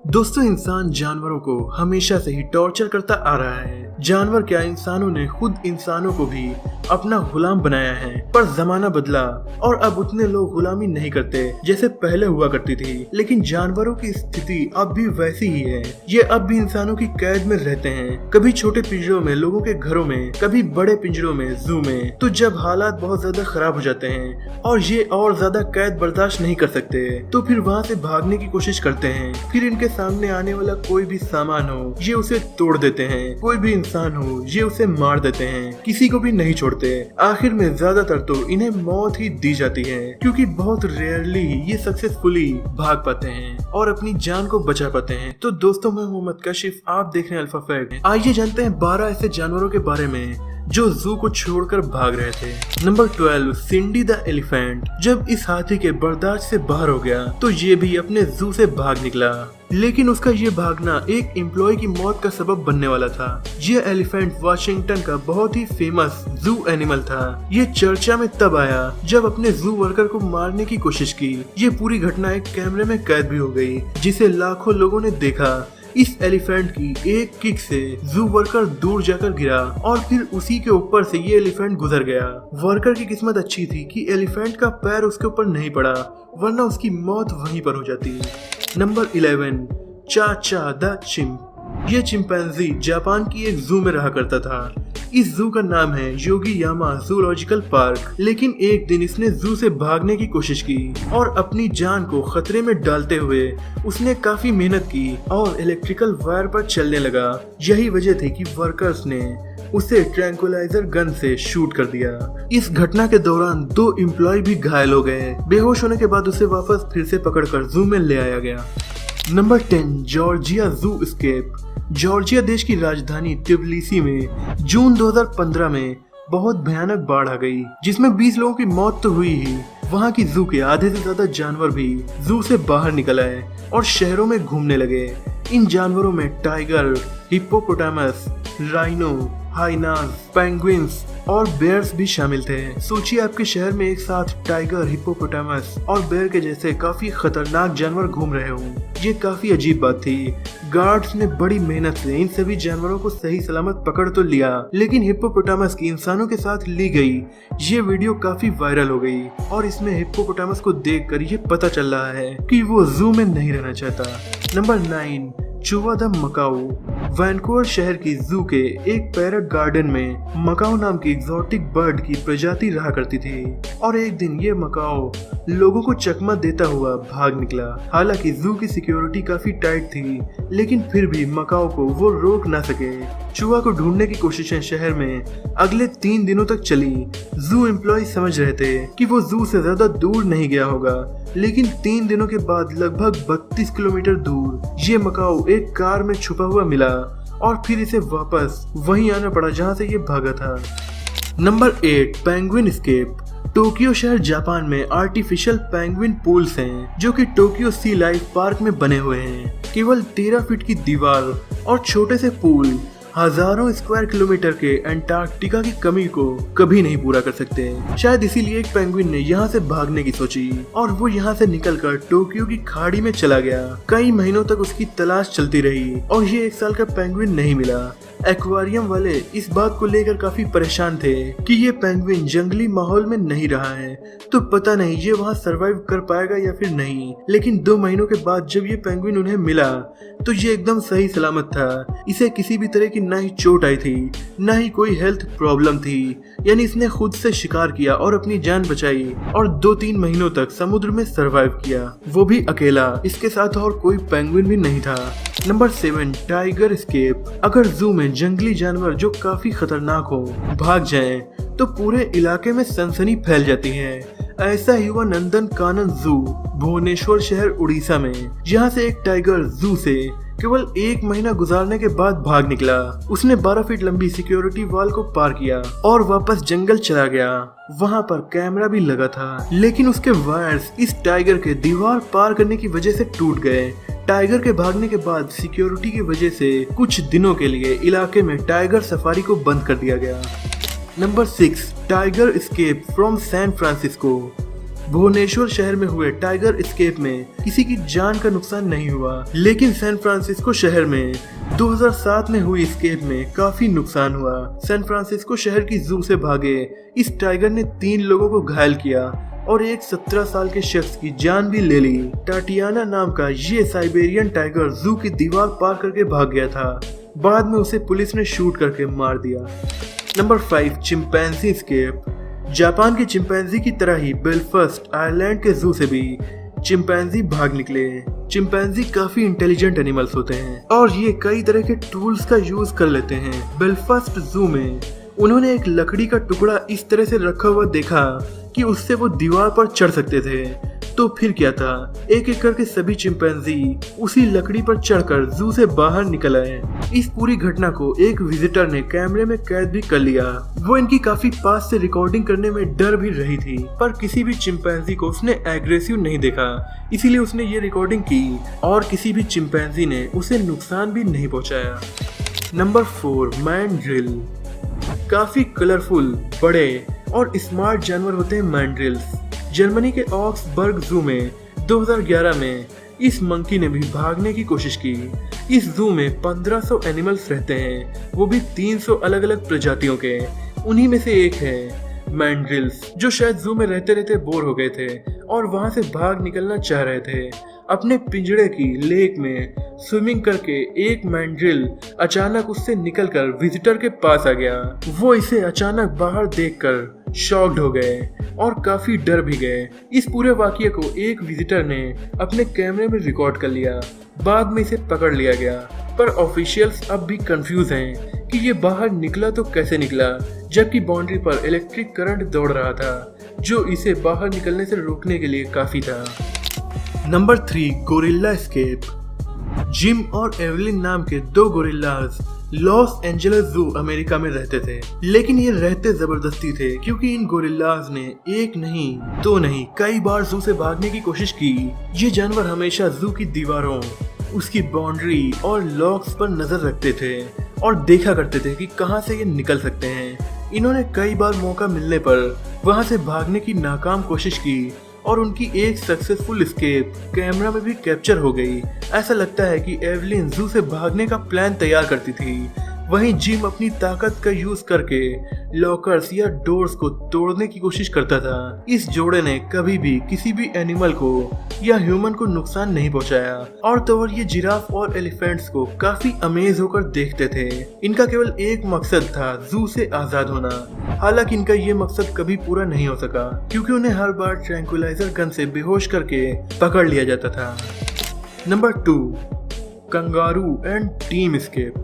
दोस्तों, इंसान जानवरों को हमेशा से ही टॉर्चर करता आ रहा है। जानवर क्या, इंसानों ने खुद इंसानों को भी अपना गुलाम बनाया है। पर जमाना बदला और अब उतने लोग गुलामी नहीं करते जैसे पहले हुआ करती थी। लेकिन जानवरों की स्थिति अब भी वैसी ही है। ये अब भी इंसानों की कैद में रहते हैं, कभी छोटे पिंजरों में, लोगों के घरों में, कभी बड़े पिंजरों में, जू में। तो जब हालात बहुत ज्यादा खराब हो जाते हैं और ये और ज्यादा कैद बर्दाश्त नहीं कर सकते, तो फिर वहाँ से भागने की कोशिश करते हैं। फिर इनके सामने आने वाला कोई भी सामान हो, ये उसे तोड़ देते हैं। कोई भी इंसान हो, ये उसे मार देते हैं। किसी को भी नहीं छोड़ते। आखिर में ज्यादातर तो इन्हें मौत ही दी जाती है, क्योंकि बहुत रेयरली ये सक्सेसफुली भाग पाते हैं और अपनी जान को बचा पाते हैं। तो दोस्तों, मैं मोहम्मद कशिफ, आप देख रहे हैं अल्फा फैक्ट। आइए जानते हैं 12 ऐसे जानवरों के बारे में जो जू को छोड़कर भाग रहे थे। Number 12, Cindy the elephant. जब इस हाथी के बर्दाश्त से बाहर हो गया तो ये भी अपने जू से भाग निकला। लेकिन उसका ये भागना एक एम्प्लॉय की मौत का सबब बनने वाला था। ये एलिफेंट वाशिंगटन का बहुत ही फेमस जू एनिमल था। ये चर्चा में तब आया जब अपने जू वर्कर को मारने की कोशिश की। ये पूरी घटना एक कैमरे में कैद भी हो गई, जिसे लाखों लोगों ने देखा। इस एलिफेंट की एक किक से जू वर्कर दूर जाकर गिरा और फिर उसी के ऊपर से ये एलिफेंट गुजर गया। वर्कर की किस्मत अच्छी थी कि एलिफेंट का पैर उसके ऊपर नहीं पड़ा, वरना उसकी मौत वहीं पर हो जाती। नंबर 11, चाचा द चिंप। ये चिंपैंजी जापान की एक जू में रहा करता था। इस जू का नाम है योगियामा जूलॉजिकल पार्क। लेकिन एक दिन इसने जू से भागने की कोशिश की और अपनी जान को खतरे में डालते हुए उसने काफी मेहनत की और इलेक्ट्रिकल वायर पर चलने लगा। यही वजह थी कि वर्कर्स ने उसे ट्रैंकुलाइजर गन से शूट कर दिया। इस घटना के दौरान 2 एम्प्लॉय भी घायल हो गए। बेहोश होने के बाद उसे वापस फिर से पकड़कर जू में ले आया गया। नंबर 10, जॉर्जिया जू एस्केप। जॉर्जिया देश की राजधानी ट्बिलिसी में जून 2015 में बहुत भयानक बाढ़ आ गई, जिसमें 20 लोगों की मौत तो हुई ही। वहाँ की जू के आधे से ज्यादा जानवर भी जू से बाहर निकल आए और शहरों में घूमने लगे। इन जानवरों में tiger, hippopotamus, rhino, hyenas, penguins और बेयर्स भी शामिल थे। सोचिए, आपके शहर में एक साथ टाइगर, हिप्पोपोटामस और बेयर के जैसे काफी खतरनाक जानवर घूम रहे हों। ये काफी अजीब बात थी। गार्ड्स ने बड़ी मेहनत से इन सभी जानवरों को सही सलामत पकड़ तो लिया, लेकिन हिप्पोपोटामस की इंसानों के साथ ली गई ये वीडियो काफी वायरल हो गई और इसमें हिप्पोपोटामस को देखकर ये पता चल रहा है कि वो जू में नहीं रहना चाहता। नंबर 9, चुवा द मकाऊ। वैनकूवर शहर की जू के एक पैरट गार्डन में मकाऊ नाम की एग्जॉटिक बर्ड की प्रजाति रहा करती थी और एक दिन ये मकाऊ लोगों को चकमा देता हुआ भाग निकला। हालांकि जू की सिक्योरिटी काफी टाइट थी, लेकिन फिर भी मकाऊ को वो रोक ना सके। चुहा को ढूंढने की कोशिशें शहर में अगले 3 दिनों तक चली। जू एम्प्लॉय समझ रहे थे कि वो जू से ज्यादा दूर नहीं गया होगा, लेकिन 3 दिनों के बाद लगभग 32 किलोमीटर दूर ये मकाऊ एक कार में छुपा हुआ मिला और फिर इसे वापस वहीं आना पड़ा जहां से ये भागा था। Number 8, penguin escape. टोक्यो शहर जापान में आर्टिफिशियल पेंगुइन पूल्स हैं, जो कि टोक्यो सी लाइफ पार्क में बने हुए हैं। केवल 13 फीट की दीवार और छोटे से पूल हजारों स्क्वायर किलोमीटर के अंटार्कटिका की कमी को कभी नहीं पूरा कर सकते। शायद इसीलिए एक पेंगुइन ने यहाँ से भागने की सोची और वो यहाँ से निकलकर टोक्यो की खाड़ी में चला गया। कई महीनों तक उसकी तलाश चलती रही और ये 1 साल का पेंगुइन नहीं मिला। एक्वेरियम वाले इस बात को लेकर काफी परेशान थे कि ये पेंगुइन जंगली माहौल में नहीं रहा है, तो पता नहीं ये वहाँ सरवाइव कर पाएगा या फिर नहीं। लेकिन 2 महीनों के बाद जब ये पेंगुइन उन्हें मिला तो ये एकदम सही सलामत था। इसे किसी भी तरह की ना ही चोट आई थी, ना ही कोई हेल्थ प्रॉब्लम थी। यानी इसने खुद से शिकार किया और अपनी जान बचाई और 2-3 महीनों तक समुद्र में सरवाइव किया, वो भी अकेला। इसके साथ और कोई पेंगुइन भी नहीं था। Number 7, tiger escape. अगर जू में जंगली जानवर जो काफी खतरनाक हो भाग जाएं, तो पूरे इलाके में सनसनी फैल जाती है। ऐसा ही हुआ नंदन कानन जू, भुवनेश्वर शहर उड़ीसा में, जहाँ से एक टाइगर जू से केवल 1 महीना गुजारने के बाद भाग निकला। उसने 12 फीट लंबी सिक्योरिटी वॉल को पार किया और वापस जंगल चला गया। वहाँ पर कैमरा भी लगा था, लेकिन उसके वायर्स इस टाइगर के दीवार पार करने की वजह से टूट गए। टाइगर के भागने के बाद सिक्योरिटी की वजह से कुछ दिनों के लिए इलाके में टाइगर सफारी को बंद कर दिया गया। Number 6, tiger escape from San Francisco. Bhubaneswar शहर में हुए टाइगर एस्केप में किसी की जान का नुकसान नहीं हुआ, लेकिन सैन फ्रांसिस्को शहर में 2007 में हुई एस्केप में काफी नुकसान हुआ। सैन फ्रांसिस्को शहर की जू से भागे इस टाइगर ने 3 लोगों को घायल किया और एक 17 साल के शख्स की जान भी ले ली। टाटियाना नाम का ये साइबेरियन टाइगर जू की दीवार पार करके भाग गया था। बाद में उसे पुलिस ने शूट करके मार दिया। Number 5, chimpanzee escape. जापान के चिंपैंजी की तरह ही बेलफास्ट आयरलैंड के जू से भी चिंपैंजी भाग निकले। चिंपैंजी काफी इंटेलिजेंट एनिमल्स होते हैं और ये कई तरह के टूल्स का यूज कर लेते हैं। बेलफास्ट जू में उन्होंने एक लकड़ी का टुकड़ा इस तरह से रखा हुआ देखा कि उससे वो दीवार पर चढ़ सकते थे। तो फिर क्या था, एक एक करके सभी चिंपैंजी उसी लकड़ी पर चढ़कर जू से बाहर निकल आए। इस पूरी घटना को एक विजिटर ने कैमरे में कैद भी कर लिया। वो इनकी काफी पास से रिकॉर्डिंग करने में डर भी रही थी, पर किसी भी चिंपैंजी को उसने एग्रेसिव नहीं देखा, इसीलिए उसने ये रिकॉर्डिंग की और किसी भी चिंपैंजी ने उसे नुकसान भी नहीं पहुंचाया। Number 4, mandrill. काफी कलरफुल, बड़े और स्मार्ट जानवर होते हैं मैंड्रिल्स। जर्मनी के ऑक्सबर्ग जू में 2011 में इस मंकी ने भी भागने की कोशिश की। इस जू में 1500 एनिमल्स रहते हैं, वो भी 300 अलग अलग प्रजातियों के। उन्हीं में से एक है मैंड्रिल्स, जो शायद जू में रहते रहते बोर हो गए थे और वहां से भाग निकलना चाह रहे थे। अपने पिंजड़े की लेक में स्विमिंग करके एक मैंड्रिल अचानक उससे निकलकर विजिटर के पास आ गया। वो इसे अचानक बाहर देखकर शॉक्ड हो गए और काफी डर भी गए। इस पूरे वाकये को एक विजिटर ने अपने कैमरे में रिकॉर्ड कर लिया। बाद में इसे पकड़ लिया गया, पर ऑफिशियल्स अब भी कंफ्यूज हैं कि ये बाहर निकला तो कैसे निकला, जबकि बाउंड्री पर इलेक्ट्रिक करंट दौड़ रहा था, जो इसे बाहर निकलने से रोकने के लिए काफी था। Number 3, gorilla escape. जिम और एवलिन नाम के 2 गोरिल्लाज लॉस एंजलिस जू अमेरिका में रहते थे, लेकिन ये रहते जबरदस्ती थे क्योंकि इन गोरिल्लाज ने एक नहीं, 2 नहीं, कई बार जू से भागने की कोशिश की। ये जानवर हमेशा जू की दीवारों, उसकी बाउंड्री और लॉक्स पर नजर रखते थे और देखा करते थे कि कहां से ये निकल सकते हैं। इन्होंने कई बार मौका मिलने पर वहां से भागने की नाकाम कोशिश की और उनकी एक सक्सेसफुल एस्केप कैमरा में भी कैप्चर हो गई। ऐसा लगता है कि एवलिन जू से भागने का प्लान तैयार करती थी, वहीं जिम अपनी ताकत का यूज करके लॉकर्स या डोर्स को तोड़ने की कोशिश करता था। इस जोड़े ने कभी भी किसी भी एनिमल को या ह्यूमन को नुकसान नहीं पहुंचाया और तो और ये जिराफ और एलिफेंट्स को काफी अमेज होकर देखते थे। इनका केवल एक मकसद था, जू से आजाद होना। हालांकि इनका ये मकसद कभी पूरा नहीं हो सका क्योंकि उन्हें हर बार ट्रैंक्विलाइजर गन से बेहोश करके पकड़ लिया जाता था। Number 2, kangaroo and team escape.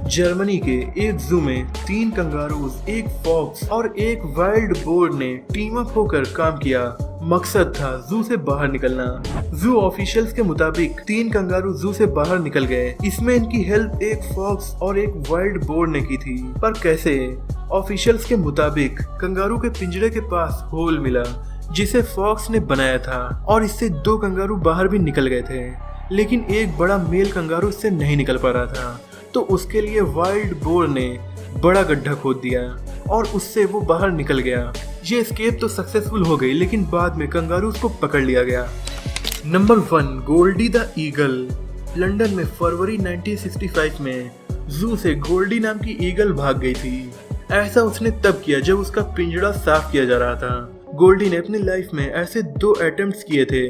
Germany के एक जू में 3 कंगारूज, एक फॉक्स और एक वाइल्ड बोर ने टीम अप होकर काम किया। मकसद था जू से बाहर निकलना। जू ऑफिशियल्स के मुताबिक 3 कंगारू जू से बाहर निकल गए। इसमें इनकी हेल्प एक फॉक्स और एक वाइल्ड बोर ने की थी, पर कैसे? ऑफिशियल्स के मुताबिक कंगारू के पिंजरे के पास होल मिला जिसे फॉक्स ने बनाया था और इससे 2 कंगारू बाहर भी निकल गए थे, लेकिन एक बड़ा मेल कंगारू इससे नहीं निकल पा रहा था। तो उसके लिए वाइल्ड बोर ने बड़ा गड्ढा खोद दिया और उससे वो बाहर निकल गया। ये एस्केप तो सक्सेसफुल हो गई, लेकिन बाद में कंगारूज को पकड़ लिया गया। Number 1, Goldie the eagle. London में फरवरी 1965 में जू से गोल्डी नाम की ईगल भाग गई थी। ऐसा उसने तब किया जब उसका पिंजड़ा साफ किया जा रहा था। गोल्डी ने अपनी लाइफ में ऐसे 2 अटेम्प्ट्स किए थे।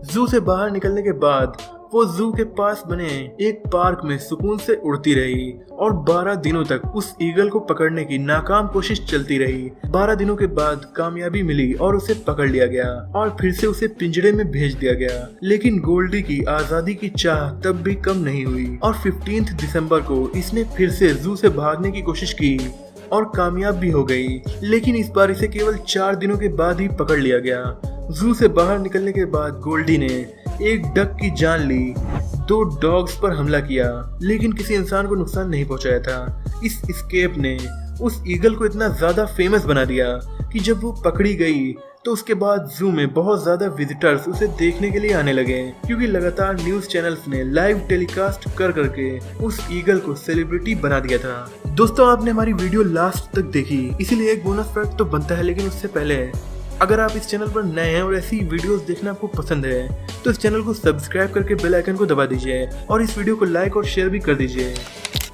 जू से बाहर निकलने के बाद वो जू के पास बने एक पार्क में सुकून से उड़ती रही और 12 दिनों तक उस ईगल को पकड़ने की नाकाम कोशिश चलती रही। 12 दिनों के बाद कामयाबी मिली और उसे पकड़ लिया गया और फिर से उसे पिंजरे में भेज दिया गया। लेकिन गोल्डी की आजादी की चाह तब भी कम नहीं हुई और 15 दिसंबर को इसने फिर से जू से भागने की कोशिश की और कामयाब भी हो गई, लेकिन इस बार इसे केवल 4 दिनों के बाद ही पकड़ लिया गया। जू से बाहर निकलने के बाद गोल्डी ने एक डक की जान ली, 2 डॉग्स पर हमला किया, लेकिन किसी इंसान को नुकसान नहीं पहुंचाया था। इस एस्केप ने उस ईगल को इतना ज्यादा फेमस बना दिया कि जब वो पकड़ी गई तो उसके बाद जू में बहुत ज्यादा विजिटर्स उसे देखने के लिए आने लगे, क्योंकि लगातार न्यूज चैनल्स ने लाइव टेलीकास्ट कर करके उस ईगल को सेलिब्रिटी बना दिया था। दोस्तों, आपने हमारी वीडियो लास्ट तक देखी, इसीलिए एक बोनस फैक्ट तो बनता है, लेकिन उससे पहले अगर आप इस चैनल पर नए हैं और ऐसी वीडियोस देखना आपको पसंद है तो इस चैनल को सब्सक्राइब करके बेल आइकन को दबा दीजिए और इस वीडियो को लाइक और शेयर भी कर दीजिए।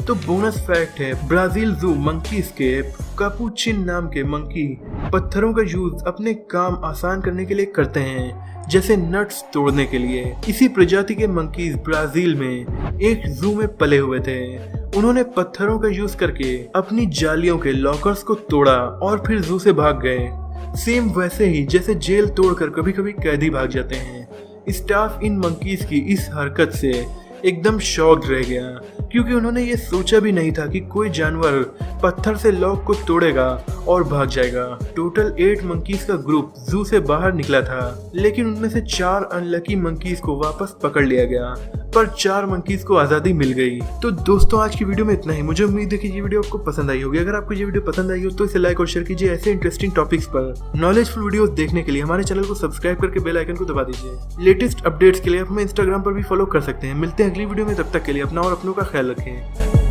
तो बोनस फैक्ट है, ब्राजील जू मंकी स्केप कापुचिन नाम के मंकी पत्थरों का यूज अपने काम आसान करने के लिए करते हैं, जैसे नट्स तोड़ने के लिए। इसी प्रजाति के मंकीज ब्राजील में एक जू में पले हुए थे। उन्होंने पत्थरों का यूज करके अपनी जालियों के लॉकर्स को तोड़ा और फिर जू से भाग गए। सेम वैसे ही जैसे जेल तोड़कर कभी कभी कैदी भाग जाते हैं। स्टाफ इन मंकीज की इस हरकत से एकदम शॉक्ड रह गया, क्योंकि उन्होंने ये सोचा भी नहीं था कि कोई जानवर पत्थर से लॉक को तोड़ेगा और भाग जाएगा। टोटल 8 मंकीज का ग्रुप जू से बाहर निकला था, लेकिन उनमें से 4 अनलकी मंकीज को वापस पकड़ लिया गया, पर 4 मंकीज को आज़ादी मिल गई। तो दोस्तों आज की वीडियो में इतना ही। मुझे उम्मीद है कि ये वीडियो आपको पसंद आई होगी। अगर आपको ये वीडियो पसंद आई हो तो इसे लाइक और शेयर कीजिए। ऐसे इंटरेस्टिंग टॉपिक्स पर नॉलेजफुल वीडियोस देखने के लिए हमारे चैनल को सब्सक्राइब करके बेल आइकन को दबा दीजिए। लेटेस्ट अपडेट्स के लिए आप हमें इंस्टाग्राम पर भी फॉलो कर सकते हैं। मिलते हैं अगली वीडियो में, तब तक के लिए अपना और अपनों का ख्याल रखें।